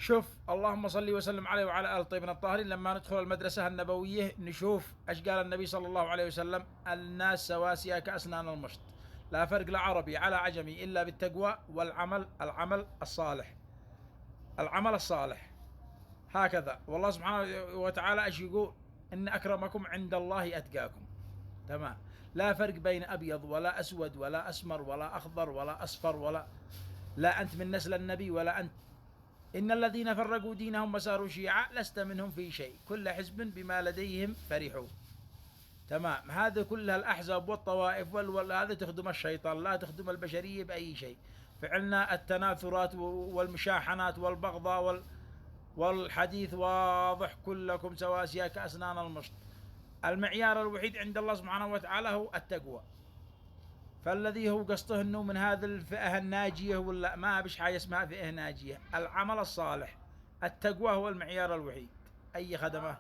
شوف، اللهم صل وسلم عليه وعلى آل الطيبين الطاهرين. لما ندخل المدرسة النبوية نشوف ايش قال النبي صلى الله عليه وسلم: الناس سواسية كأسنان المشط، لا فرق لعربي على عجمي إلا بالتقوى والعمل، العمل الصالح، العمل الصالح. هكذا. والله سبحانه وتعالى ايش يقول؟ إن أكرمكم عند الله أتقاكم. تمام. لا فرق بين أبيض ولا أسود ولا أسمر ولا أخضر ولا أصفر، ولا لا أنت من نسل النبي ولا أنت. إن الذين فرقوا دينهم وساروا شيعا لست منهم في شيء، كل حزب بما لديهم فرحون. تمام. هذا كلها الأحزاب والطوائف هذا تخدم الشيطان، لا تخدم البشرية بأي شيء. فعلنا التناثرات والمشاحنات والبغضاء والحديث واضح: كلكم سواسية كأسنان المشط. المعيار الوحيد عند الله سبحانه وتعالى هو التقوى. فالذي هو قصده انه من هذه الفئة الناجية، ولا ما بش حاجة اسمها فئة ناجية، العمل الصالح، التقوى هو المعيار الوحيد. اي خدمة.